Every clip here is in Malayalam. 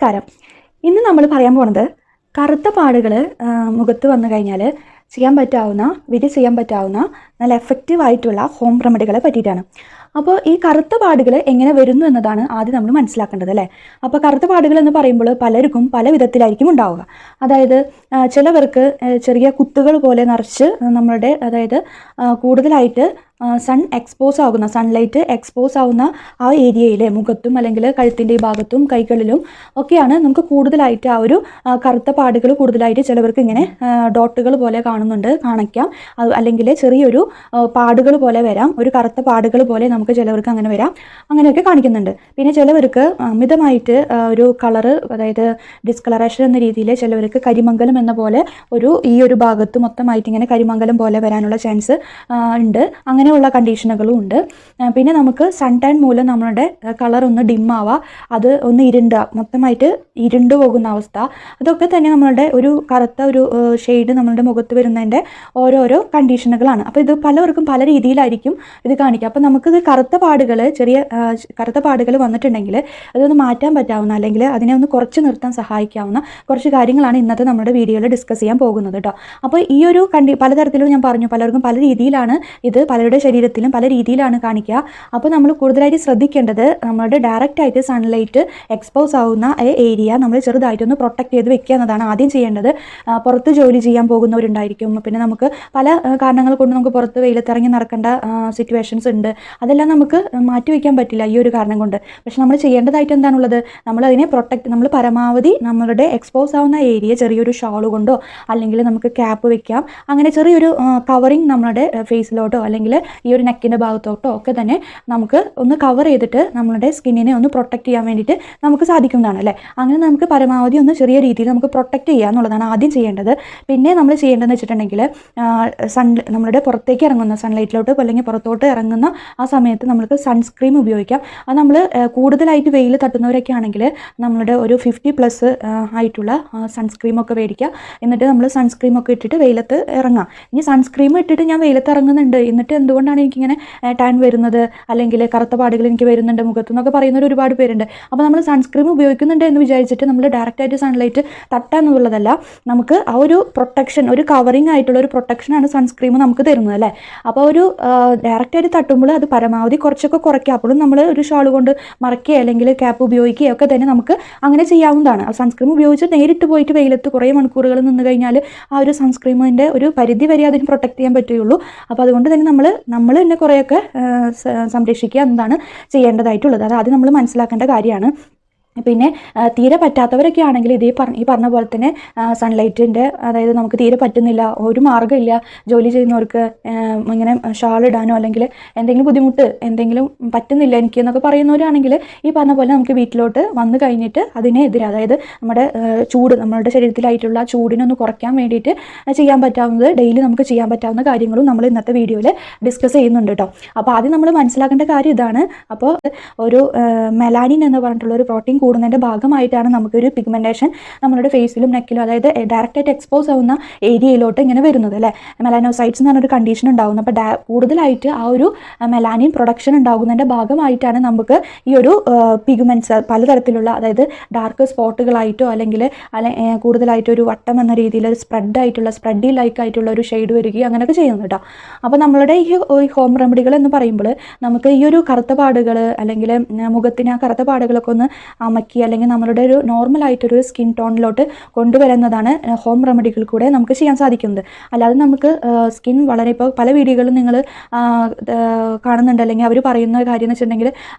നമസ്കാരം. ഇന്ന് നമ്മൾ പറയാൻ പോകുന്നത് കറുത്ത പാടുകൾ മുഖത്ത് വന്നു കഴിഞ്ഞാൽ ചെയ്യാൻ പറ്റാവുന്ന നല്ല എഫക്റ്റീവ് ആയിട്ടുള്ള ഹോം റെമഡികളെ പറ്റിയിട്ടാണ്. അപ്പോൾ ഈ കറുത്ത പാടുകൾ എങ്ങനെ വരുന്നു എന്നതാണ് ആദ്യം നമ്മൾ മനസ്സിലാക്കേണ്ടത് അല്ലേ. അപ്പോൾ കറുത്ത പാടുകൾ എന്ന് പറയുമ്പോൾ പലർക്കും പല വിധത്തിലായിരിക്കും ഉണ്ടാവുക. അതായത് ചിലവർക്ക് ചെറിയ കുത്തുകൾ പോലെ നിറച്ച് നമ്മളുടെ കൂടുതലായിട്ട് സൺലൈറ്റ് എക്സ്പോസ് ആവുന്ന ആ ഏരിയയിൽ മുഖത്തും അല്ലെങ്കിൽ കഴുത്തിൻ്റെ ഈ ഭാഗത്തും കൈകളിലും ഒക്കെയാണ് നമുക്ക് കൂടുതലായിട്ട് ആ ഒരു കറുത്ത പാടുകൾ കൂടുതലായിട്ട് ചിലവർക്ക് ഇങ്ങനെ ഡോട്ടുകൾ പോലെ കാണിക്കാം. അല്ലെങ്കിൽ ചെറിയൊരു പാടുകൾ പോലെ വരാം, ഒരു കറുത്ത പാടുകൾ പോലെ നമുക്ക് ചിലവർക്ക് അങ്ങനെ വരാം, അങ്ങനെയൊക്കെ കാണിക്കുന്നുണ്ട്. പിന്നെ ചിലവർക്ക് അമിതമായിട്ട് ഒരു കളറ്, അതായത് ഡിസ്കളറേഷൻ എന്ന രീതിയിൽ ചിലവർക്ക് കരിമംഗലം എന്ന പോലെ ഈ ഒരു ഭാഗത്ത് മൊത്തമായിട്ട് ഇങ്ങനെ കരിമംഗലം പോലെ വരാനുള്ള ചാൻസ് ഉണ്ട്. അങ്ങനെയുള്ള കണ്ടീഷനുകളും ഉണ്ട്. പിന്നെ നമുക്ക് സൺ ടാൻ മൂലം നമ്മളുടെ കളർ ഒന്ന് ഡിമ്മാവാം, അത് ഒന്ന് മൊത്തമായിട്ട് ഇരുണ്ടു പോകുന്ന അവസ്ഥ, അതൊക്കെ തന്നെ നമ്മളുടെ ഒരു കറുത്ത ഒരു ഷെയ്ഡ് നമ്മളുടെ മുഖത്ത് വരുന്നതിൻ്റെ ഓരോരോ കണ്ടീഷനുകളാണ്. അപ്പോൾ ഇത് പലവർക്കും പല രീതിയിലായിരിക്കും ഇത് കാണിക്കുക. അപ്പോൾ നമുക്കിത് ചെറിയ കറുത്ത പാടുകൾ വന്നിട്ടുണ്ടെങ്കിൽ അതൊന്ന് മാറ്റാൻ പറ്റാവുന്ന, അല്ലെങ്കിൽ അതിനെ ഒന്ന് കുറച്ച് നിർത്താൻ സഹായിക്കാവുന്ന കുറച്ച് കാര്യങ്ങളാണ് ഇന്നത്തെ നമ്മുടെ വീഡിയോയിൽ ഡിസ്കസ് ചെയ്യാൻ പോകുന്നത് കേട്ടോ. അപ്പോൾ ഈ ഒരു പലതരത്തിലും ഞാൻ പറഞ്ഞു, പലർക്കും പല രീതിയിലാണ് ഇത്, പലരുടെ ശരീരത്തിലും പല രീതിയിലാണ് കാണിക്കുക. അപ്പോൾ നമ്മൾ കൂടുതലായിട്ട് ശ്രദ്ധിക്കേണ്ടത് നമ്മളുടെ ഡയറക്റ്റായിട്ട് സൺലൈറ്റ് എക്സ്പോസ് ആവുന്ന ഏരിയ നമ്മൾ ചെറുതായിട്ടൊന്ന് പ്രൊട്ടക്ട് ചെയ്ത് വെക്കുക എന്നതാണ് ആദ്യം ചെയ്യേണ്ടത്. പുറത്ത് ജോലി ചെയ്യാൻ പോകുന്നവരുണ്ടായിരിക്കും, പിന്നെ നമുക്ക് പല കാരണങ്ങൾ കൊണ്ട് നമുക്ക് പുറത്ത് വെയിലത്തിറങ്ങി നടക്കേണ്ട സിറ്റുവേഷൻസ് ഉണ്ട്. അതെല്ലാം നമുക്ക് മാറ്റി വയ്ക്കാൻ പറ്റില്ല ഈ ഒരു കാരണം കൊണ്ട്. പക്ഷെ നമ്മൾ ചെയ്യേണ്ടതായിട്ട് എന്താണുള്ളത്, നമ്മളതിനെ നമ്മൾ പരമാവധി നമ്മളുടെ എക്സ്പോസ് ആവുന്ന ഏരിയ ചെറിയൊരു ഷാള് കൊണ്ടോ അല്ലെങ്കിൽ നമുക്ക് ക്യാപ്പ് വെക്കാം, അങ്ങനെ ചെറിയൊരു കവറിങ് നമ്മുടെ ഫേസിലോട്ടോ അല്ലെങ്കിൽ ഈ ഒരു നെക്കിൻ്റെ ഭാഗത്തോട്ടോ ഒക്കെ തന്നെ നമുക്ക് ഒന്ന് കവർ ചെയ്തിട്ട് നമ്മളുടെ സ്കിന്നിനെ ഒന്ന് പ്രൊട്ടക്ട് ചെയ്യാൻ വേണ്ടിയിട്ട് നമുക്ക് സാധിക്കുന്നതാണ് അല്ലേ. അങ്ങനെ നമുക്ക് പരമാവധി ഒന്ന് ചെറിയ രീതിയിൽ നമുക്ക് പ്രൊട്ടക്ട് ചെയ്യുക എന്നുള്ളതാണ് ആദ്യം ചെയ്യേണ്ടത്. പിന്നെ നമ്മൾ ചെയ്യേണ്ടതെന്ന് വെച്ചിട്ടുണ്ടെങ്കിൽ നമ്മളുടെ പുറത്തേക്ക് ഇറങ്ങുന്ന സൺലൈറ്റിലോട്ട് അല്ലെങ്കിൽ പുറത്തോട്ട് ഇറങ്ങുന്ന ആ സമയത്ത് നമുക്ക് സൺസ്ക്രീം ഉപയോഗിക്കാം. അത് നമ്മൾ കൂടുതലായിട്ട് വെയിൽ തട്ടുന്നവരൊക്കെ ആണെങ്കിൽ നമ്മളുടെ ഒരു 50+ ആയിട്ടുള്ള സൺസ്ക്രീമൊക്കെ മേടിക്കുക. എന്നിട്ട് നമ്മൾ സൺസ്ക്രീമൊക്കെ ഇട്ടിട്ട് വെയിലത്ത് ഇറങ്ങാം. ഇനി സൺസ്ക്രീം ഇട്ടിട്ട് ഞാൻ വെയിലത്ത് ഇറങ്ങുന്നുണ്ട്, എന്നിട്ട് എന്തുകൊണ്ടാണ് എനിക്കിങ്ങനെ ടാൻ വരുന്നത് അല്ലെങ്കിൽ കറുത്ത പാടുകൾ എനിക്ക് വരുന്നുണ്ട് മുഖത്ത് എന്നൊക്കെ പറയുന്നവർ ഒരുപാട് പേരുണ്ട്. അപ്പോൾ നമ്മൾ സൺസ്ക്രീം ഉപയോഗിക്കുന്നുണ്ട് എന്ന് വിചാരിച്ചിട്ട് നമ്മൾ ഡയറക്റ്റായിട്ട് സൺലൈറ്റ് തട്ടാന്നുള്ളതല്ല, നമുക്ക് ആ ഒരു പ്രൊട്ടക്ഷൻ, ഒരു കവറിങ് ആയിട്ടുള്ള ഒരു പ്രൊട്ടക്ഷനാണ് സൺസ്ക്രീം നമുക്ക് തരുന്നത് അല്ലേ. അപ്പോൾ ഒരു ഡയറക്റ്റായിട്ട് തട്ടുമ്പോൾ അത് പരമാവധി കുറച്ചൊക്കെ കുറയ്ക്കുക. അപ്പോഴും നമ്മൾ ഒരു ഷാൾ കൊണ്ട് മറയ്ക്കുക അല്ലെങ്കിൽ ക്യാപ്പ് ഉപയോഗിക്കുക ഒക്കെ തന്നെ നമുക്ക് അങ്ങനെ ചെയ്യാവുന്നതാണ്. സൺസ്ക്രീം ഉപയോഗിച്ച് നേരിട്ട് പോയിട്ട് വെയിലത്ത് കുറേ മണിക്കൂറുകൾ നിന്ന് കഴിഞ്ഞാൽ ആ ഒരു സൺസ്ക്രീമിൻ്റെ ഒരു പരിധി വരെ അതിന് പ്രൊട്ടക്ട് ചെയ്യാൻ പറ്റുകയുള്ളൂ. അപ്പോൾ അതുകൊണ്ട് തന്നെ നമ്മൾ തന്നെ കുറേയൊക്കെ സംരക്ഷിക്കുക എന്നതാണ് ചെയ്യേണ്ടതായിട്ടുള്ളത്. അത് ആദ്യം നമ്മൾ മനസ്സിലാക്കേണ്ട കാര്യമാണ്. പിന്നെ തീരെ പറ്റാത്തവരൊക്കെ ആണെങ്കിൽ ഈ പറഞ്ഞ പോലെ തന്നെ സൺലൈറ്റിൻ്റെ, അതായത് നമുക്ക് തീരെ പറ്റുന്നില്ല, ഒരു മാർഗ്ഗമില്ല, ജോലി ചെയ്യുന്നവർക്ക് ഇങ്ങനെ ഷാൾ ഇടാനോ അല്ലെങ്കിൽ എന്തെങ്കിലും ബുദ്ധിമുട്ട് എന്തെങ്കിലും പറ്റുന്നില്ല എനിക്ക് എന്നൊക്കെ പറയുന്നവരാണെങ്കിൽ ഈ പറഞ്ഞ പോലെ നമുക്ക് വീട്ടിലോട്ട് വന്നു കഴിഞ്ഞിട്ട് അതിനെതിരെ, അതായത് നമ്മളുടെ ശരീരത്തിലായിട്ടുള്ള ചൂടിനൊന്ന് കുറയ്ക്കാൻ വേണ്ടിയിട്ട് ചെയ്യാൻ പറ്റാവുന്നത്, ഡെയിലി നമുക്ക് ചെയ്യാൻ പറ്റാവുന്ന കാര്യങ്ങളും നമ്മൾ ഇന്നത്തെ വീഡിയോയിൽ ഡിസ്കസ് ചെയ്യുന്നുണ്ട് കേട്ടോ. അപ്പോൾ ആദ്യം നമ്മൾ മനസ്സിലാക്കേണ്ട കാര്യം ഇതാണ്. അപ്പോൾ ഒരു മെലാനിൻ എന്ന് പറഞ്ഞിട്ടുള്ള ഒരു പ്രോട്ടീൻ കൂടുന്നതിൻ്റെ ഭാഗമായിട്ടാണ് നമുക്കൊരു പിഗ്മെൻറ്റേഷൻ നമ്മളുടെ ഫേസിലും നെക്കിലും, അതായത് ഡയറക്റ്റായിട്ട് എക്സ്പോസ് ആവുന്ന ഏരിയയിലോട്ട് ഇങ്ങനെ വരുന്നത് അല്ലേ. മെലാനോസൈറ്റ്സ് എന്ന് പറഞ്ഞൊരു കണ്ടീഷൻ ഉണ്ടാകുന്നു. അപ്പോൾ കൂടുതലായിട്ട് ആ ഒരു മെലാനിൻ പ്രൊഡക്ഷൻ ഉണ്ടാകുന്നതിൻ്റെ ഭാഗമായിട്ടാണ് നമുക്ക് ഈ ഒരു പിഗ്മെൻറ്റ്സ് പലതരത്തിലുള്ള, അതായത് ഡാർക്ക് സ്പോട്ടുകളായിട്ടോ അല്ലെങ്കിൽ കൂടുതലായിട്ട് ഒരു വട്ടം എന്ന രീതിയിൽ ഒരു സ്പ്രെഡി ലൈക്ക് ആയിട്ടുള്ള ഒരു ഷെയ്ഡ് വരികയും അങ്ങനെയൊക്കെ ചെയ്യുന്നു കേട്ടോ. അപ്പോൾ നമ്മളുടെ ഈ ഹോം റെമഡികൾ എന്ന് പറയുമ്പോൾ നമുക്ക് ഈ ഒരു കറുത്ത പാടുകൾ അല്ലെങ്കിൽ മുഖത്തിന് ആ കറുത്ത പാടുകളൊക്കെ ഒന്ന് അമക്കി അല്ലെങ്കിൽ നമ്മളുടെ ഒരു നോർമലായിട്ടൊരു സ്കിൻ ടോണിലോട്ട് കൊണ്ടുവരുന്നതാണ് ഹോം റെമഡികൾ കൂടെ നമുക്ക് ചെയ്യാൻ സാധിക്കുന്നത്. അല്ലാതെ നമുക്ക് സ്കിൻ വളരെ, ഇപ്പോൾ പല വീഡിയോകളും നിങ്ങൾ കാണുന്നുണ്ട്, അല്ലെങ്കിൽ അവർ പറയുന്ന കാര്യം എന്ന് വെച്ചിട്ടുണ്ടെങ്കിൽ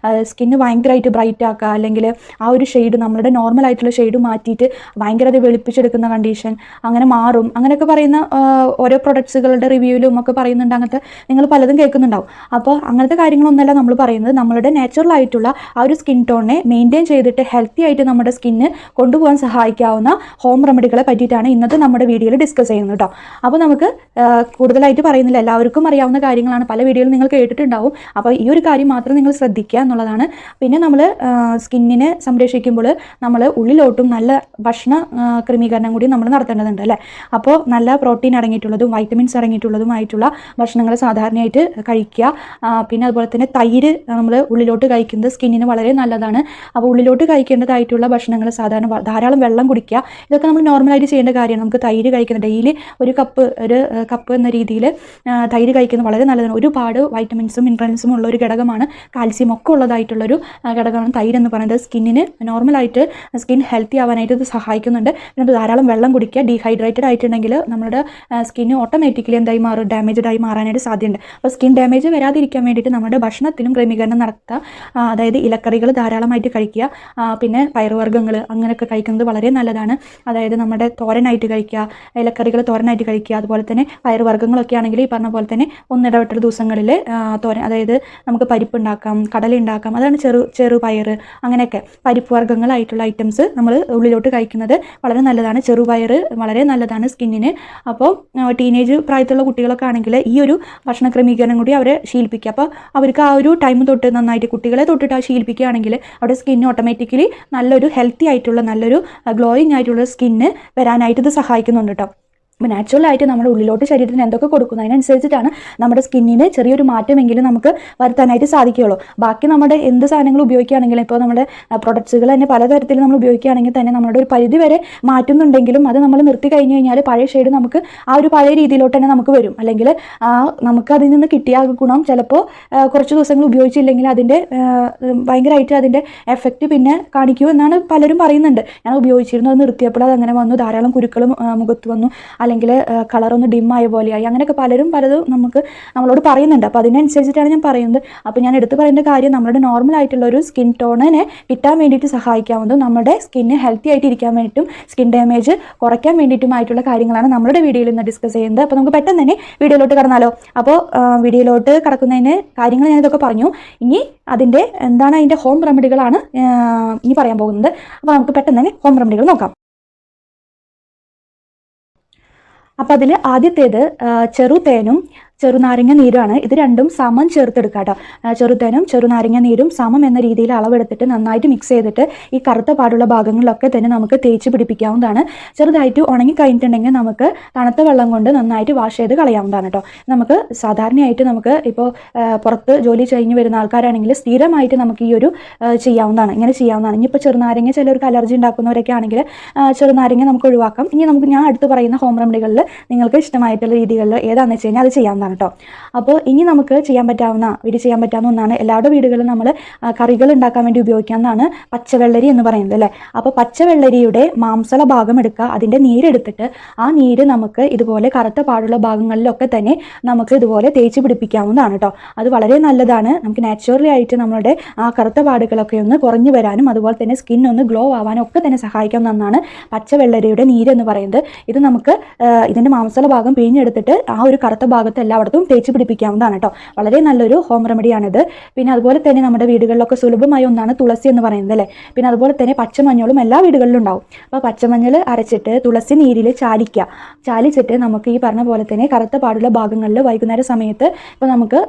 സ്കിന്ന് ഭയങ്കരമായിട്ട് ബ്രൈറ്റ് ആക്കുക, അല്ലെങ്കിൽ ആ ഒരു ഷെയ്ഡ് നമ്മളുടെ നോർമലായിട്ടുള്ള ഷെയ്ഡ് മാറ്റിയിട്ട് ഭയങ്കര അത് വെളുപ്പിച്ചെടുക്കുന്ന കണ്ടീഷൻ അങ്ങനെ മാറും, അങ്ങനെയൊക്കെ പറയുന്ന ഓരോ പ്രൊഡക്ട്സുകളുടെ റിവ്യൂവിലും ഒക്കെ പറയുന്നുണ്ട്. അങ്ങനത്തെ നിങ്ങൾ പലതും കേൾക്കുന്നുണ്ടാവും. അപ്പോൾ അങ്ങനത്തെ കാര്യങ്ങളൊന്നുമല്ല നമ്മൾ പറയുന്നത്. നമ്മളുടെ നാച്ചുറൽ ആയിട്ടുള്ള ആ ഒരു സ്കിൻ ടോണിനെ മെയിൻറ്റെയിൻ ചെയ്തിട്ട് ഹെൽത്തി ആയിട്ട് നമ്മുടെ സ്കിന്ന് കൊണ്ടുപോകാൻ സഹായിക്കാവുന്ന ഹോം റെമഡികളെ പറ്റിയിട്ടാണ് ഇന്നത്തെ നമ്മുടെ വീഡിയോയിൽ ഡിസ്കസ് ചെയ്യുന്നത് കേട്ടോ. അപ്പോൾ നമുക്ക് കൂടുതലായിട്ട് പറയുന്നില്ല, എല്ലാവർക്കും അറിയാവുന്ന കാര്യങ്ങളാണ്, പല വീഡിയോയിലും നിങ്ങൾ കേട്ടിട്ടുണ്ടാവും. അപ്പോൾ ഈ ഒരു കാര്യം മാത്രം നിങ്ങൾ ശ്രദ്ധിക്കുക എന്നുള്ളതാണ്. പിന്നെ നമ്മൾ സ്കിന്നിനെ സംരക്ഷിക്കുമ്പോൾ നമ്മൾ ഉള്ളിലോട്ടും നല്ല ഭക്ഷണ ക്രമീകരണം കൂടി നമ്മൾ നടത്തേണ്ടതുണ്ട് അല്ലേ. അപ്പോൾ നല്ല പ്രോട്ടീൻ അടങ്ങിയിട്ടുള്ളതും വൈറ്റമിൻസ് അടങ്ങിയിട്ടുള്ളതുമായിട്ടുള്ള ഭക്ഷണങ്ങൾ സാധാരണയായിട്ട് കഴിക്കുക. പിന്നെ അതുപോലെ തന്നെ തൈര് നമ്മൾ ഉള്ളിലോട്ട് കഴിക്കുന്നത് സ്കിന്നിന് വളരെ നല്ലതാണ്. അപ്പോൾ ഉള്ളിലോട്ട് കഴിക്കേണ്ടതായിട്ടുള്ള ഭക്ഷണങ്ങൾ സാധാരണ ധാരാളം വെള്ളം കുടിക്കുക. ഇതൊക്കെ നമ്മൾ നോർമലായിട്ട് ചെയ്യേണ്ട കാര്യമാണ്. നമുക്ക് തൈര് കഴിക്കുന്നത് ഡെയിലി ഒരു കപ്പ് എന്ന രീതിയിൽ തൈര് കഴിക്കുന്നത് വളരെ നല്ലതാണ്. ഒരുപാട് വൈറ്റമിൻസും മിനറൽസും ഉള്ള ഒരു ഘടകമാണ്, കാൽസ്യം ഒക്കെ ഉള്ളതായിട്ടുള്ളൊരു ഘടകമാണ് തൈര് എന്ന് പറയുന്നത്. സ്കിന്നിന് നോർമലായിട്ട് സ്കിൻ ഹെൽത്തി ആവാനായിട്ട് ഇത് സഹായിക്കുന്നുണ്ട്. പിന്നെ ധാരാളം വെള്ളം കുടിക്കുക. ഡീഹൈഡ്രേറ്റഡ് ആയിട്ടുണ്ടെങ്കിൽ നമ്മുടെ സ്കിന്ന് ഓട്ടോമാറ്റിക്കലി എന്തായി മാറും, ഡാമേജ്ഡ് ആയി മാറാനായിട്ട് സാധ്യതയുണ്ട്. അപ്പോൾ സ്കിൻ ഡാമേജ് വരാതിരിക്കാൻ വേണ്ടിയിട്ട് നമ്മുടെ ഭക്ഷണത്തിലും ക്രമീകരണം നടത്തുക. അതായത് ഇലക്കറികൾ ധാരാളമായിട്ട് കഴിക്കുക, പിന്നെ പയറുവർഗ്ഗങ്ങൾ അങ്ങനെയൊക്കെ കഴിക്കുന്നത് വളരെ നല്ലതാണ്. അതായത് നമ്മുടെ തോരനായിട്ട് കഴിക്കുക, ഇലക്കറികൾ തോരനായിട്ട് കഴിക്കുക. അതുപോലെ തന്നെ പയറുവർഗ്ഗങ്ങളൊക്കെ ആണെങ്കിൽ ഈ പറഞ്ഞ പോലെ തന്നെ ഒന്നിടവിട്ട ദിവസങ്ങളിൽ തോരൻ, അതായത് നമുക്ക് പരിപ്പ് ഉണ്ടാക്കാം, കടല ഉണ്ടാക്കാം, അതാണ് ചെറുപയർ അങ്ങനെയൊക്കെ പരിപ്പ് വർഗ്ഗങ്ങളായിട്ടുള്ള ഐറ്റംസ് നമ്മൾ ഉള്ളിലോട്ട് കഴിക്കുന്നത് വളരെ നല്ലതാണ്. ചെറുപയർ വളരെ നല്ലതാണ് സ്കിന്നിന്. അപ്പോൾ ടീനേജ് പ്രായത്തിലുള്ള കുട്ടികളൊക്കെ ആണെങ്കിൽ ഈ ഒരു ഭക്ഷണ ക്രമീകരണം കൂടി അവരെ ശീലിപ്പിക്കുക. അപ്പോൾ അവർക്ക് ആ ഒരു ടൈം തൊട്ട് നന്നായിട്ട് കുട്ടികളെ തൊട്ടിട്ട് ആ ശീലിപ്പിക്കുകയാണെങ്കിൽ അവരുടെ സ്കിന്ന് ഓട്ടോമാറ്റിക്കലി നല്ലൊരു ഹെൽത്തി ആയിട്ടുള്ള നല്ലൊരു ഗ്ലോയിങ് ആയിട്ടുള്ള സ്കിന്ന് വരാനായിട്ട് ഇത് സഹായിക്കുന്നുണ്ട് കേട്ടോ. അപ്പോൾ നാച്ചുറലായിട്ട് നമ്മുടെ ഉള്ളിലോട്ട് ശരീരത്തിന് എന്തൊക്കെ കൊടുക്കുന്നു അതിനനുസരിച്ചിട്ടാണ് നമ്മുടെ സ്കിന്നിന് ചെറിയൊരു മാറ്റമെങ്കിലും നമുക്ക് വരുത്താനായിട്ട് സാധിക്കുകയുള്ളൂ. ബാക്കി നമ്മുടെ എന്ത് സാധനങ്ങൾ ഉപയോഗിക്കുകയാണെങ്കിലും, ഇപ്പോൾ നമ്മുടെ പ്രൊഡക്ട്സുകൾ തന്നെ പലതരത്തിൽ നമ്മൾ ഉപയോഗിക്കുകയാണെങ്കിൽ തന്നെ നമ്മുടെ ഒരു പരിധി വരെ മാറ്റുന്നുണ്ടെങ്കിലും അത് നമ്മൾ നിർത്തി കഴിഞ്ഞ് കഴിഞ്ഞാൽ പഴയ ഷെയ്ഡ് നമുക്ക് ആ ഒരു പഴയ രീതിയിലോട്ട് തന്നെ നമുക്ക് വരും. അല്ലെങ്കിൽ നമുക്ക് അതിൽ നിന്ന് കിട്ടിയ ഗുണം ചിലപ്പോൾ കുറച്ച് ദിവസങ്ങൾ ഉപയോഗിച്ചില്ലെങ്കിൽ അതിൻ്റെ ഭയങ്കരമായിട്ട് അതിൻ്റെ എഫക്റ്റ് പിന്നെ കാണിക്കുമെന്നാണ് പലരും പറയുന്നുണ്ട്. ഞാൻ ഉപയോഗിച്ചിരുന്നു, അത് നിർത്തിയപ്പോൾ അത് അങ്ങനെ വന്നു, ധാരാളം കുരുക്കൾ മുഖത്ത് വന്നു, അല്ലെങ്കിൽ കളറൊന്ന് ഡിമ്മായ പോലെയായി, അങ്ങനെയൊക്കെ പലതും നമ്മളോട് പറയുന്നുണ്ട്. അപ്പോൾ അതിനനുസരിച്ചിട്ടാണ് ഞാൻ പറയുന്നത്. അപ്പോൾ ഞാൻ എടുത്ത് പറയുന്ന കാര്യം നമ്മുടെ നോർമൽ ആയിട്ടുള്ള ഒരു സ്കിൻ ടോണിനെ കിട്ടാൻ വേണ്ടിയിട്ട് സഹായിക്കാവുന്നതും നമ്മുടെ സ്കിന്ന് ഹെൽത്തി ആയിട്ട് ഇരിക്കാൻ വേണ്ടിയിട്ടും സ്കിൻ ഡാമേജ് കുറയ്ക്കാൻ വേണ്ടിയിട്ടുമായിട്ടുള്ള കാര്യങ്ങളാണ് നമ്മുടെ വീഡിയോയിൽ ഇന്ന് ഡിസ്കസ് ചെയ്യുന്നത്. അപ്പോൾ നമുക്ക് പെട്ടെന്ന് തന്നെ വീഡിയോയിലോട്ട് കടന്നാലോ. അപ്പോൾ വീഡിയോയിലോട്ട് കടക്കുന്നതിന് കാര്യങ്ങൾ ഞാനിതൊക്കെ പറഞ്ഞു. ഇനി എന്താണ് അതിൻ്റെ ഹോം റെമഡികളാണ് ഇനി പറയാൻ പോകുന്നത്. അപ്പോൾ നമുക്ക് പെട്ടെന്ന് തന്നെ ഹോം റെമഡികൾ നോക്കാം. അപ്പോൾ അതിൽ ആദ്യത്തേത് ചെറുതേനും ചെറുനാരങ്ങ നീരുമാണ്. ഇത് രണ്ടും സമം ചേർത്തെടുക്കുക കേട്ടോ. ചെറുതേനും ചെറുനാരങ്ങ നീരും സമം എന്ന രീതിയിൽ അളവെടുത്തിട്ട് നന്നായിട്ട് മിക്സ് ചെയ്തിട്ട് ഈ കറുത്ത പാടുള്ള ഭാഗങ്ങളിലൊക്കെ തന്നെ നമുക്ക് തേച്ച് പിടിപ്പിക്കാവുന്നതാണ്. ചെറുതായിട്ട് ഉണങ്ങി കഴിഞ്ഞിട്ടുണ്ടെങ്കിൽ നമുക്ക് തണുത്ത വെള്ളം കൊണ്ട് നന്നായിട്ട് വാഷ് ചെയ്ത് കളയാവുന്നതാണ് കേട്ടോ. നമുക്ക് സാധാരണയായിട്ട് നമുക്ക് ഇപ്പോൾ പുറത്ത് ജോലി കഴിഞ്ഞ് വരുന്ന ആൾക്കാരാണെങ്കിൽ സ്ഥിരമായിട്ട് നമുക്ക് ഈ ഒരു ചെയ്യാവുന്നതാണ്, ഇങ്ങനെ ചെയ്യാവുന്നതാണ്. ഇനിയിപ്പോൾ ചെറുനാരങ്ങ ചിലർക്ക് അലർജി ഉണ്ടാക്കുന്നവരൊക്കെ ആണെങ്കിൽ ചെറുനാരങ്ങ നമുക്ക് ഒഴിവാക്കാം. ഇനി ഞാൻ അടുത്ത് പറയുന്ന ഹോം റെമഡികളിൽ നിങ്ങൾക്ക് ഇഷ്ടമായിട്ടുള്ള രീതികളിൽ ഏതാണെന്ന് വെച്ച് കഴിഞ്ഞാൽ അത് ചെയ്യാവുന്നതാണ് കേട്ടോ. അപ്പോൾ ഇനി നമുക്ക് ചെയ്യാൻ പറ്റാവുന്ന ഒന്നാണ്, എല്ലാവരുടെ വീടുകളിലും നമ്മൾ കറികൾ ഉണ്ടാക്കാൻ വേണ്ടി ഉപയോഗിക്കാവുന്നതാണ് പച്ചവെള്ളരി എന്ന് പറയുന്നത് അല്ലേ. അപ്പോൾ പച്ചവെള്ളരിയുടെ മാംസള ഭാഗം എടുക്കുക, അതിൻ്റെ നീരെടുത്തിട്ട് ആ നീര് നമുക്ക് ഇതുപോലെ കറുത്ത പാടുള്ള ഭാഗങ്ങളിലൊക്കെ തന്നെ നമുക്ക് ഇതുപോലെ തേച്ച് പിടിപ്പിക്കാവുന്നതാണ് കേട്ടോ. അത് വളരെ നല്ലതാണ്. നമുക്ക് നാച്ചുറലി ആയിട്ട് നമ്മുടെ ആ കറുത്ത പാടുകളൊക്കെ ഒന്ന് കുറഞ്ഞു വരാനും അതുപോലെ തന്നെ സ്കിൻ ഒന്ന് ഗ്ലോ ആവാനും ഒക്കെ തന്നെ സഹായിക്കാവുന്ന ഒന്നാണ് പച്ചവെള്ളരിയുടെ നീര് എന്ന് പറയുന്നത്. ഇത് നമുക്ക് ഇതിൻ്റെ മാംസള ഭാഗം പിഴിഞ്ഞെടുത്തിട്ട് ആ ഒരു കറുത്ത ഭാഗത്ത് എല്ലായിടത്തും തേച്ച് പിടിപ്പിക്കാവുന്നതാണ് കേട്ടോ. വളരെ നല്ലൊരു ഹോം റെമഡിയാണിത്. പിന്നെ അതുപോലെ തന്നെ നമ്മുടെ വീടുകളിലൊക്കെ സുലഭമായ ഒന്നാണ് തുളസി എന്ന് പറയുന്നത് അല്ലേ. പിന്നെ അതുപോലെ തന്നെ പച്ചമഞ്ഞളും എല്ലാ വീടുകളിലും ഉണ്ടാവും. അപ്പോൾ പച്ചമഞ്ഞൾ അരച്ചിട്ട് തുളസി നീരിൽ ചാലിച്ചിട്ട് നമുക്ക് ഈ പറഞ്ഞ പോലെ തന്നെ കറുത്ത പാടുള്ള ഭാഗങ്ങളിൽ വൈകുന്നേര സമയത്ത് ഇപ്പോൾ നമുക്ക്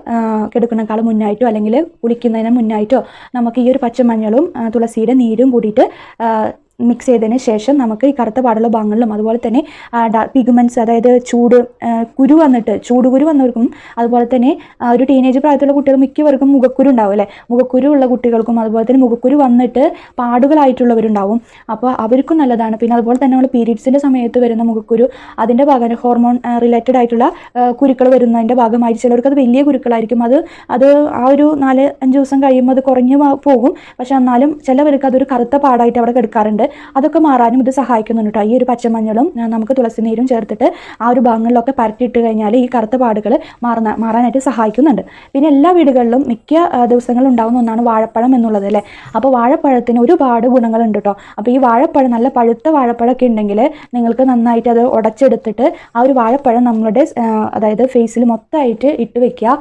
കിടക്കുന്നതിനേക്കാൾ മുന്നായിട്ടോ അല്ലെങ്കിൽ കുളിക്കുന്നതിന് മുന്നായിട്ടോ നമുക്ക് ഈ ഒരു പച്ചമഞ്ഞളും തുളസിയുടെ നീരും കൂടിയിട്ട് മിക്സ് ചെയ്തതിന് ശേഷം നമുക്ക് ഈ കറുത്ത പാടുള്ള ഭാഗങ്ങളിലും അതുപോലെ തന്നെ പിഗ്മെൻറ്റ്സ്, അതായത് ചൂടുകുരു വന്നവർക്കും അതുപോലെ തന്നെ ഒരു ടീനേജ് പ്രായത്തിലുള്ള കുട്ടികൾ മിക്കവർക്കും മുഖക്കുരു ഉണ്ടാവും അല്ലേ. മുഖക്കുരു ഉള്ള കുട്ടികൾക്കും അതുപോലെ തന്നെ മുഖക്കുരു വന്നിട്ട് പാടുകളായിട്ടുള്ളവരുണ്ടാവും. അപ്പോൾ അവർക്കും നല്ലതാണ്. പിന്നെ അതുപോലെ തന്നെ നമ്മൾ പീരീഡ്സിൻ്റെ സമയത്ത് വരുന്ന മുഖക്കുരു, അതിൻ്റെ ഭാഗം ഹോർമോൺ റിലേറ്റഡ് ആയിട്ടുള്ള കുരുക്കൾ വരുന്നതിൻ്റെ ഭാഗമായിട്ട് ചിലർക്ക് അത് വലിയ കുരുക്കളായിരിക്കും. അത് ആ ഒരു 4-5 ദിവസം കഴിയുമ്പോൾ അത് കുറഞ്ഞു പോകും. പക്ഷെ എന്നാലും ചിലവർക്ക് അതൊരു കറുത്ത പാടായിട്ട് അവിടെ കിടക്കാറുണ്ട്. അതൊക്കെ മാറാനും ഇത് സഹായിക്കുന്നുണ്ട് കേട്ടോ. ഈ ഒരു പച്ചമഞ്ഞളും നമുക്ക് തുളസി നീരും ചേർത്തിട്ട് ആ ഒരു ഭാഗങ്ങളിലൊക്കെ പരട്ടിയിട്ട് കഴിഞ്ഞാൽ ഈ കറുത്ത പാടുകൾ മാറാനായിട്ട് സഹായിക്കുന്നുണ്ട്. പിന്നെ എല്ലാ വീടുകളിലും മിക്ക ദിവസങ്ങളിൽ ഉണ്ടാകുന്ന ഒന്നാണ് വാഴപ്പഴം എന്നുള്ളത് അല്ലേ. അപ്പോൾ വാഴപ്പഴത്തിന് ഒരുപാട് ഗുണങ്ങളുണ്ട് കേട്ടോ. അപ്പോൾ ഈ വാഴപ്പഴം നല്ല പഴുത്ത വാഴപ്പഴമൊക്കെ ഉണ്ടെങ്കിൽ നിങ്ങൾക്ക് നന്നായിട്ട് അത് ഉടച്ചെടുത്തിട്ട് ആ ഒരു വാഴപ്പഴം നമ്മളുടെ അതായത് ഫേസിൽ മൊത്തമായിട്ട് ഇട്ട് വെക്കുക.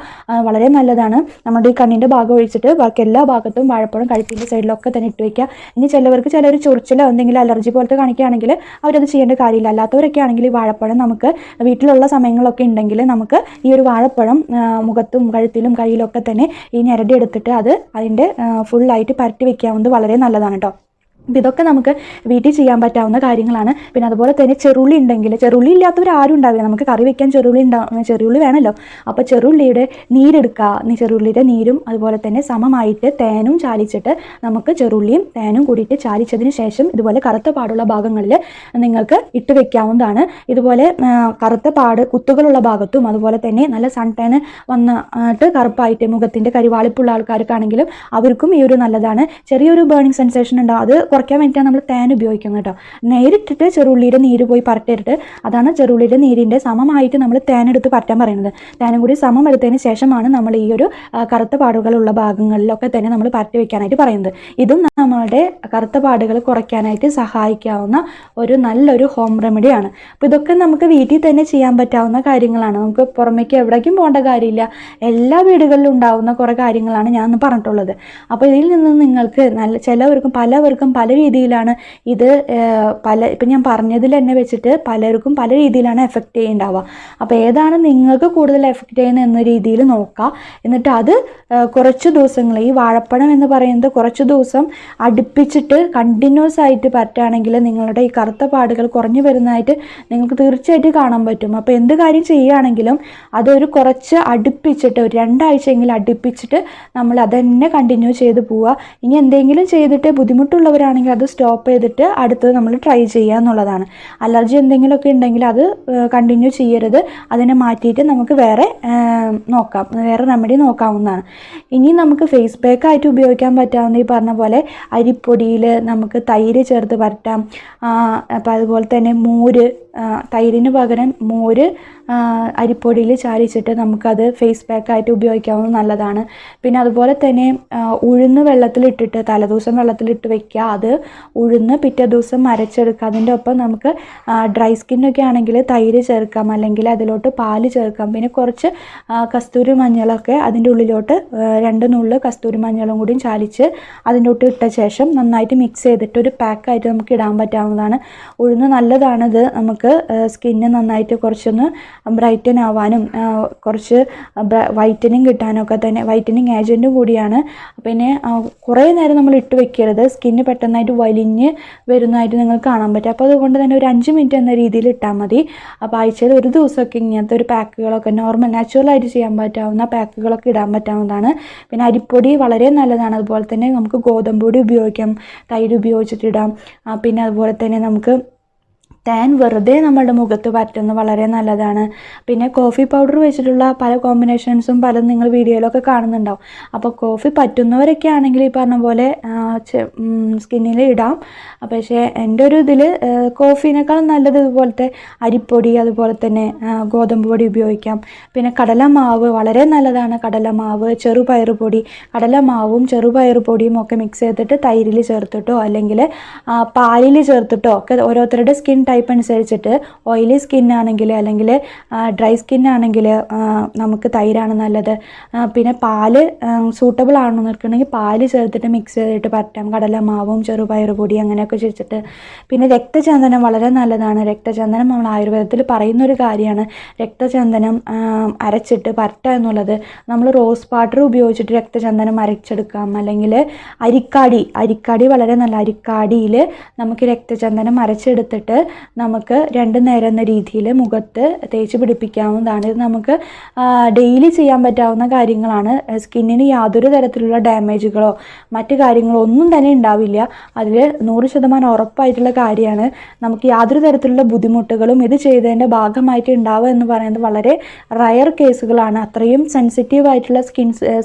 വളരെ നല്ലതാണ്. നമ്മുടെ ഈ കണ്ണിൻ്റെ ഭാഗം ഒഴിച്ചിട്ട് ബാക്കി എല്ലാ ഭാഗത്തും വാഴപ്പഴം കഴുത്തിൻ്റെ സൈഡിലൊക്കെ തന്നെ ഇട്ട് വെക്കുക. ഇനി ചിലർ ചൊറിച്ചിലോ എന്തെങ്കിലും അലർജി പോലത്തെ കാണിക്കുകയാണെങ്കിൽ അവരത് ചെയ്യേണ്ട കാര്യമില്ല. അല്ലാത്തവരൊക്കെ ആണെങ്കിൽ ഈ വാഴപ്പഴം നമുക്ക് വീട്ടിലുള്ള സമയങ്ങളൊക്കെ ഉണ്ടെങ്കിൽ നമുക്ക് ഈ ഒരു വാഴപ്പഴം മുഖത്തും കഴുത്തിലും കയ്യിലൊക്കെ തന്നെ ഈ ഞെരടി എടുത്തിട്ട് അതിൻ്റെ ഫുള്ളായിട്ട് പരട്ടി വെക്കാവുന്നത് വളരെ നല്ലതാണ് കേട്ടോ. ഇതൊക്കെ നമുക്ക് വീട്ടിൽ ചെയ്യാൻ പറ്റാവുന്ന കാര്യങ്ങളാണ്. പിന്നെ അതുപോലെ തന്നെ ചെറുള്ളി ഉണ്ടെങ്കിൽ, ചെറുള്ളി ഇല്ലാത്തവർ ആരും ഉണ്ടാവില്ല, നമുക്ക് കറി വെക്കാൻ ചെറുള്ളി വേണമല്ലോ. അപ്പോൾ ചെറുള്ളിയുടെ നീരെടുക്കുക, ചെറുള്ളിയുടെ നീരും അതുപോലെ തന്നെ സമമായിട്ട് തേനും ചാലിച്ചിട്ട് നമുക്ക് ചെറുള്ളിയും തേനും കൂടിയിട്ട് ചാലിച്ചതിന് ശേഷം ഇതുപോലെ കറുത്ത പാടുള്ള ഭാഗങ്ങളിൽ നിങ്ങൾക്ക് ഇട്ട് വെക്കാവുന്നതാണ്. ഇതുപോലെ കറുത്ത പാട് കുത്തുകളുള്ള ഭാഗത്തും അതുപോലെ തന്നെ നല്ല സൺ ടാൻ വന്നിട്ട് കറുപ്പായിട്ട് മുഖത്തിൻ്റെ കരിവാളിപ്പുള്ള ആൾക്കാർക്കാണെങ്കിലും അവർക്കും ഈ ഒരു നല്ലതാണ്. ചെറിയൊരു ബേണിംഗ് സെൻസേഷൻ ഉണ്ടാവും, അത് കുറയ്ക്കാൻ വേണ്ടിയിട്ടാണ് നമ്മൾ തേൻ ഉപയോഗിക്കുന്നത് കേട്ടോ. നേരിട്ടിട്ട് ചെറുള്ളിയുടെ നീര് പോയി പരട്ടിയിട്ട്, അതാണ് ചെറുള്ളിയുടെ നീരിൻ്റെ സമമായിട്ട് നമ്മൾ തേനെടുത്ത് പരട്ടാൻ പറയുന്നത്. തേനും കൂടി സമം എടുത്തതിന് ശേഷമാണ് നമ്മൾ ഈ ഒരു കറുത്ത പാടുകളുള്ള ഭാഗങ്ങളിലൊക്കെ തന്നെ നമ്മൾ പരട്ടി വെക്കാനായിട്ട് പറയുന്നത്. ഇതും നമ്മളുടെ കറുത്ത പാടുകൾ കുറയ്ക്കാനായിട്ട് സഹായിക്കാവുന്ന ഒരു നല്ലൊരു ഹോം റെമഡിയാണ്. അപ്പോൾ ഇതൊക്കെ നമുക്ക് വീട്ടിൽ തന്നെ ചെയ്യാൻ പറ്റാവുന്ന കാര്യങ്ങളാണ്. നമുക്ക് പുറമേക്ക് എവിടേക്കും പോകേണ്ട കാര്യമില്ല, എല്ലാ വീടുകളിലും ഉണ്ടാവുന്ന കുറേ കാര്യങ്ങളാണ് ഞാൻ പറഞ്ഞിട്ടുള്ളത്. അപ്പോൾ ഇതിൽ നിന്ന് നിങ്ങൾക്ക് പലവർക്കും പല രീതിയിലാണ് ഇത് ഇപ്പം ഞാൻ പറഞ്ഞതിൽ തന്നെ വെച്ചിട്ട് പലർക്കും പല രീതിയിലാണ് എഫക്റ്റ് ചെയ്യുന്നുണ്ടാവുക. അപ്പോൾ ഏതാണ് നിങ്ങൾക്ക് കൂടുതൽ എഫക്റ്റ് ചെയ്യുന്നത് എന്ന രീതിയിൽ നോക്കുക. എന്നിട്ട് അത് കുറച്ച് ദിവസങ്ങൾ, ഈ വാഴപ്പഴം എന്ന് പറയുന്നത് കുറച്ച് ദിവസം അടുപ്പിച്ചിട്ട് കണ്ടിന്യൂസ് ആയിട്ട് പറ്റുകയാണെങ്കിൽ നിങ്ങളുടെ ഈ കറുത്ത പാടുകൾ കുറഞ്ഞു വരുന്നതായിട്ട് നിങ്ങൾക്ക് തീർച്ചയായിട്ടും കാണാൻ പറ്റും. അപ്പോൾ എന്ത് കാര്യം ചെയ്യുകയാണെങ്കിലും അതൊരു കുറച്ച് അടുപ്പിച്ചിട്ട്, ഒരു 2 ആഴ്ചയെങ്കിലും അടുപ്പിച്ചിട്ട് നമ്മൾ അതന്നെ കണ്ടിന്യൂ ചെയ്ത് പോവുക. ഇനി എന്തെങ്കിലും ചെയ്തിട്ട് ബുദ്ധിമുട്ടുള്ളവരാണെങ്കിൽ അത് സ്റ്റോപ്പ് ചെയ്തിട്ട് അടുത്തത് നമ്മൾ ട്രൈ ചെയ്യുക എന്നുള്ളതാണ്. അലർജി എന്തെങ്കിലുമൊക്കെ ഉണ്ടെങ്കിൽ അത് കണ്ടിന്യൂ ചെയ്യരുത്, അതിനെ മാറ്റിയിട്ട് നമുക്ക് വേറെ റെമഡി നോക്കാവുന്നതാണ്. ഇനി നമുക്ക് ഫേസ് പാക്ക് ആയിട്ട് ഉപയോഗിക്കാൻ പറ്റാവുന്ന ഈ പറഞ്ഞ പോലെ അരിപ്പൊടിയിൽ നമുക്ക് തൈര് ചേർത്ത് പരട്ടാം. അപ്പോൾ അതുപോലെ തന്നെ തൈരിന് പകരം മോര് അരിപ്പൊടിയിൽ ചാലിച്ചിട്ട് നമുക്കത് ഫേസ് പാക്കായിട്ട് ഉപയോഗിക്കാവുന്നത് നല്ലതാണ്. പിന്നെ അതുപോലെ തന്നെ ഉഴുന്ന് വെള്ളത്തിലിട്ടിട്ട് തലേദിവസം വെള്ളത്തിലിട്ട് വെക്കുക, അത് ഉഴുന്ന് പിറ്റേ ദിവസം അരച്ചെടുക്കുക. അതിൻ്റെ ഒപ്പം നമുക്ക് ഡ്രൈ സ്കിന്നൊക്കെ ആണെങ്കിൽ തൈര് ചേർക്കാം, അല്ലെങ്കിൽ അതിലോട്ട് പാല് ചേർക്കാം. പിന്നെ കുറച്ച് കസ്തൂരി മഞ്ഞളൊക്കെ അതിൻ്റെ ഉള്ളിലോട്ട് 2 നുള്ള് കസ്തൂരി മഞ്ഞളും കൂടി ചാലിച്ച് അതിൻ്റെ ഒട്ട് ഇട്ട ശേഷം നന്നായിട്ട് മിക്സ് ചെയ്തിട്ട് ഒരു പാക്കായിട്ട് നമുക്ക് ഇടാൻ പറ്റാവുന്നതാണ്. ഉഴുന്ന് നല്ലതാണിത്, നമുക്ക് സ്കിന്ന് നന്നായിട്ട് കുറച്ചൊന്ന് ബ്രൈറ്റൻ ആവാനും കുറച്ച് വൈറ്റനിങ് കിട്ടാനൊക്കെ തന്നെ വൈറ്റനിങ് ഏജൻറ്റും കൂടിയാണ്. പിന്നെ കുറേ നേരം നമ്മൾ ഇട്ട് വെക്കരുത്, സ്കിന്ന് പെട്ടെന്നായിട്ട് വലിഞ്ഞ് വരുന്നതായിട്ട് നിങ്ങൾക്ക് കാണാൻ പറ്റും. അപ്പോൾ അതുകൊണ്ട് തന്നെ ഒരു 5 മിനിറ്റ് എന്ന രീതിയിൽ ഇട്ടാൽ മതി. അപ്പോൾ ആഴ്ചയിൽ ഒരു ദിവസമൊക്കെ ഇങ്ങനത്തെ ഒരു പാക്കുകളൊക്കെ നാച്ചുറലായിട്ട് ചെയ്യാൻ പറ്റാവുന്ന പാക്കുകളൊക്കെ ഇടാൻ പറ്റാവുന്നതാണ്. പിന്നെ അരിപ്പൊടി വളരെ നല്ലതാണ്. അതുപോലെ തന്നെ നമുക്ക് ഗോതമ്പ് പൊടി ഉപയോഗിക്കാം, തൈര് ഉപയോഗിച്ചിട്ടിടാം. പിന്നെ അതുപോലെ തന്നെ നമുക്ക് ടാൻ വെറുതെ നമ്മുടെ മുഖത്ത് പറ്റുന്നത് വളരെ നല്ലതാണ്. പിന്നെ കോഫി പൗഡർ വെച്ചിട്ടുള്ള പല കോമ്പിനേഷൻസും പലതും നിങ്ങൾ വീഡിയോയിലൊക്കെ കാണുന്നുണ്ടാവും. അപ്പോൾ കോഫി പറ്റുന്നവരൊക്കെ ആണെങ്കിൽ ഈ പറഞ്ഞ പോലെ സ്കിന്നിൽ ഇടാം. പക്ഷേ എൻ്റെ ഒരു ഇതിൽ കോഫീനേക്കാളും നല്ലത് ഇതുപോലത്തെ അരിപ്പൊടി അതുപോലെ തന്നെ ഗോതമ്പ് പൊടി ഉപയോഗിക്കാം. പിന്നെ കടലമാവ് വളരെ നല്ലതാണ്. കടലമാവ്, ചെറുപയർ പൊടി, കടലമാവും ചെറുപയർ പൊടിയും ഒക്കെ മിക്സ് ചെയ്തിട്ട് തൈരിൽ ചേർത്തിട്ടോ അല്ലെങ്കിൽ പാലിൽ ചേർത്തിട്ടോ ഒക്കെ ഓരോരുത്തരുടെ സ്കിൻ ടൈപ്പ് അനുസരിച്ചിട്ട്, ഓയിലി സ്കിന്നാണെങ്കിൽ അല്ലെങ്കിൽ ഡ്രൈ സ്കിന്നാണെങ്കിൽ നമുക്ക് തൈരാണ് നല്ലത്. പിന്നെ പാല് സൂട്ടബിൾ ആണെന്ന് നിൽക്കണമെങ്കിൽ പാല് ചേർത്തിട്ട് മിക്സ് ചെയ്തിട്ട് പറ്റാം, കടലമാവും ചെറുപയർ പൊടി അങ്ങനെയൊക്കെ ചേർത്തിട്ട്. പിന്നെ രക്തചന്ദനം വളരെ നല്ലതാണ്. രക്തചന്ദനം നമ്മൾ ആയുർവേദത്തിൽ പറയുന്നൊരു കാര്യമാണ്. രക്തചന്ദനം അരച്ചിട്ട് പരട്ടുക എന്നുള്ളത്. നമ്മൾ റോസ് വാട്ടർ ഉപയോഗിച്ചിട്ട് രക്തചന്ദനം അരച്ചെടുക്കാം, അല്ലെങ്കിൽ അരിക്കാടി വളരെ നല്ല. അരിക്കാടിയിൽ നമുക്ക് രക്തചന്ദനം അരച്ചെടുത്തിട്ട് നമുക്ക് 2 നേരം എന്ന രീതിയിൽ മുഖത്ത് തേച്ച് പിടിപ്പിക്കാവുന്നതാണ്. ഇത് നമുക്ക് ഡെയിലി ചെയ്യാൻ പറ്റാവുന്ന കാര്യങ്ങളാണ്. സ്കിന്നിന് യാതൊരു തരത്തിലുള്ള ഡാമേജുകളോ മറ്റു കാര്യങ്ങളോ ഒന്നും തന്നെ ഉണ്ടാവില്ല. അതിൽ 100% ഉറപ്പായിട്ടുള്ള കാര്യമാണ്. നമുക്ക് യാതൊരു തരത്തിലുള്ള ബുദ്ധിമുട്ടുകളും ഇത് ചെയ്തതിൻ്റെ ഭാഗമായിട്ട് ഉണ്ടാവുക എന്ന് പറയുന്നത് വളരെ റയർ കേസുകളാണ്. അത്രയും സെൻസിറ്റീവ് ആയിട്ടുള്ള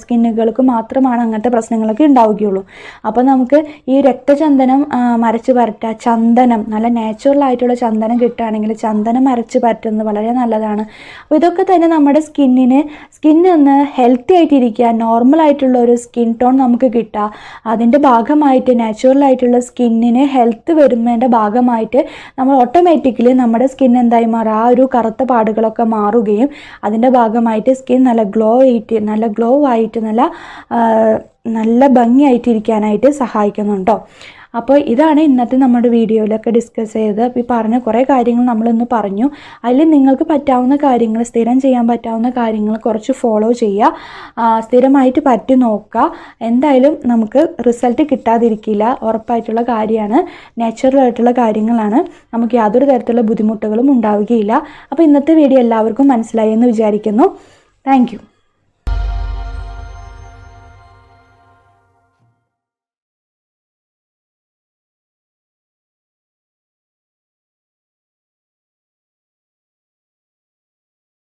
സ്കിന്നുകൾക്ക് മാത്രമാണ് അങ്ങനത്തെ പ്രശ്നങ്ങളൊക്കെ ഉണ്ടാവുകയുള്ളൂ. അപ്പോൾ നമുക്ക് ഈ രക്തചന്ദനം മരച്ച് പരട്ടുക, ചന്ദനം നല്ല നാച്ചുറൽ ആയിട്ടുള്ള ചന്ദനം കിട്ടുകയാണെങ്കിൽ ചന്ദനം അരച്ച് പറ്റുന്നത് വളരെ നല്ലതാണ്. അപ്പോൾ ഇതൊക്കെ തന്നെ നമ്മുടെ സ്കിന്നൊന്ന് ഹെൽത്തി ആയിട്ടിരിക്കുക, നോർമലായിട്ടുള്ള ഒരു സ്കിൻ ടോൺ നമുക്ക് കിട്ടുക. അതിൻ്റെ ഭാഗമായിട്ട് നാച്ചുറലായിട്ടുള്ള സ്കിന്നിന് ഹെൽത്ത് വരുന്നതിൻ്റെ ഭാഗമായിട്ട് നമ്മൾ ഓട്ടോമാറ്റിക്കലി നമ്മുടെ സ്കിൻ എന്തായി മാറുക, ആ ഒരു കറുത്ത പാടുകളൊക്കെ മാറുകയും അതിൻ്റെ ഭാഗമായിട്ട് സ്കിൻ നല്ല ഗ്ലോ ആയിട്ട് നല്ല ഭംഗിയായിട്ടിരിക്കാനായിട്ട് സഹായിക്കുന്നുണ്ടോ. അപ്പോൾ ഇതാണ് ഇന്നത്തെ നമ്മുടെ വീഡിയോയിലൊക്കെ ഡിസ്കസ് ചെയ്തത്. അപ്പോൾ ഈ പറഞ്ഞ കുറേ കാര്യങ്ങൾ നമ്മളൊന്ന് പറഞ്ഞു. അതിൽ നിങ്ങൾക്ക് പറ്റാവുന്ന കാര്യങ്ങൾ, സ്ഥിരം ചെയ്യാൻ പറ്റാവുന്ന കാര്യങ്ങൾ കുറച്ച് ഫോളോ ചെയ്യുക, സ്ഥിരമായിട്ട് പറ്റി നോക്കുക. എന്തായാലും നമുക്ക് റിസൾട്ട് കിട്ടാതിരിക്കില്ല, ഉറപ്പായിട്ടുള്ള കാര്യമാണ്. നാച്ചുറലായിട്ടുള്ള കാര്യങ്ങളാണ്, നമുക്ക് യാതൊരു തരത്തിലുള്ള ബുദ്ധിമുട്ടുകളും ഉണ്ടാവുകയില്ല. അപ്പോൾ ഇന്നത്തെ വീഡിയോ എല്ലാവർക്കും മനസ്സിലായി എന്ന് വിചാരിക്കുന്നു. Thank you.